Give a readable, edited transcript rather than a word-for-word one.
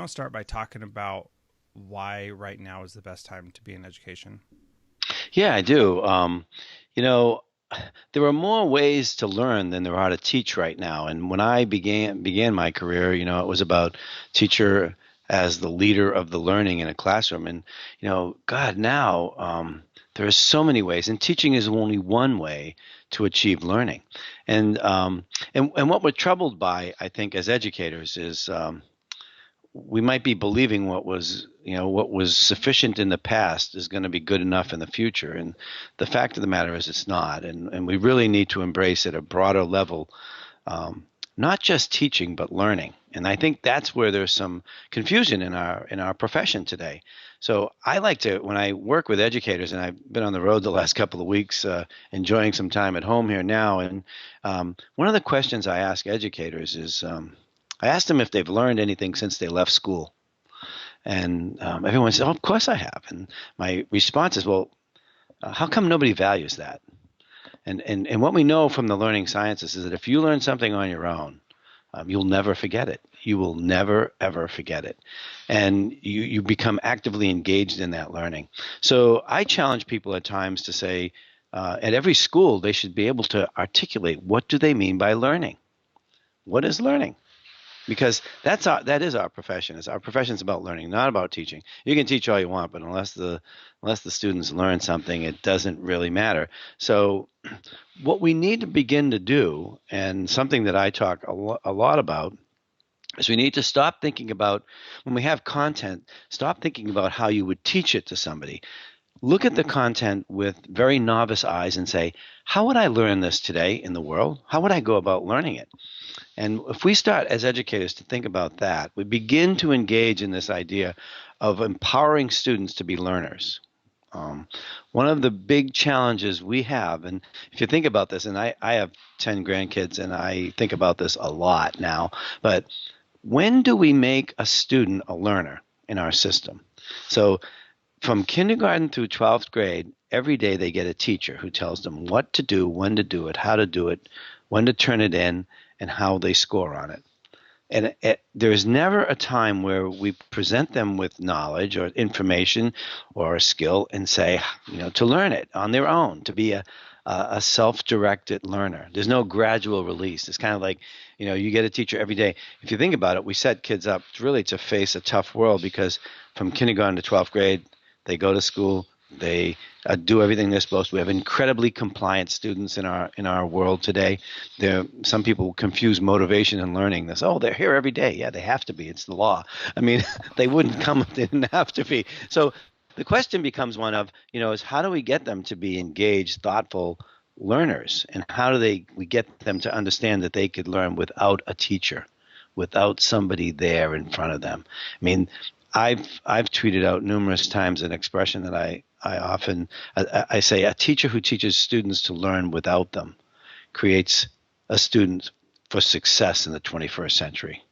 to start by talking about why right now is the best time to be in education? Yeah, I do. You know, there are more ways to learn than there are to teach right now. And when I began my career, it was about teacher as the leader of the learning in a classroom. And God, now there are so many ways, and teaching is only one way to achieve learning. And and what we're troubled by, I think, as educators, is we might be believing what was sufficient in the past is going to be good enough in the future, and the fact of the matter is it's not, and we really need to embrace at a broader level, not just teaching but learning. And I think that's where there's some confusion in our profession today. So I like to, when I work with educators, and I've been on the road the last couple of weeks, enjoying some time at home here now, and one of the questions I ask educators is, I asked them if they've learned anything since they left school. And everyone says, "Oh, of course I have." And my response is, "Well, how come nobody values that?" And what we know from the learning sciences is that if you learn something on your own, you'll never forget it. You will never, ever forget it. And you become actively engaged in that learning. So I challenge people at times to say, at every school, they should be able to articulate, what do they mean by learning? What is learning? Because that is our profession. Our profession is about learning, not about teaching. You can teach all you want, but unless the students learn something, it doesn't really matter. So what we need to begin to do, and something that I talk a lot about, is we need to stop thinking about, when we have content, stop thinking about how you would teach it to somebody. Look at the content with very novice eyes and say, how would I learn this today in the world? How would I go about learning it? And if we start as educators to think about that, we begin to engage in this idea of empowering students to be learners. One of the big challenges we have, and if you think about this, and I have 10 grandkids, and I think about this a lot now, but when do we make a student a learner in our system? So from kindergarten through 12th grade, every day they get a teacher who tells them what to do, when to do it, how to do it, when to turn it in, and how they score on it. And there's never a time where we present them with knowledge or information or a skill and say, to learn it on their own, to be a self-directed learner. There's no gradual release. It's kind of like, you get a teacher every day. If you think about it, we set kids up really to face a tough world, because from kindergarten to 12th grade, they go to school, they do everything they're supposed to. We have incredibly compliant students in our world today. Some people confuse motivation and learning. This, oh, they're here every day. Yeah, they have to be. It's the law. I mean, they wouldn't come if they didn't have to be. So the question becomes one of, is how do we get them to be engaged, thoughtful learners, and how do we get them to understand that they could learn without a teacher, without somebody there in front of them? I mean, I've tweeted out numerous times an expression that I often say: a teacher who teaches students to learn without them creates a student for success in the 21st century.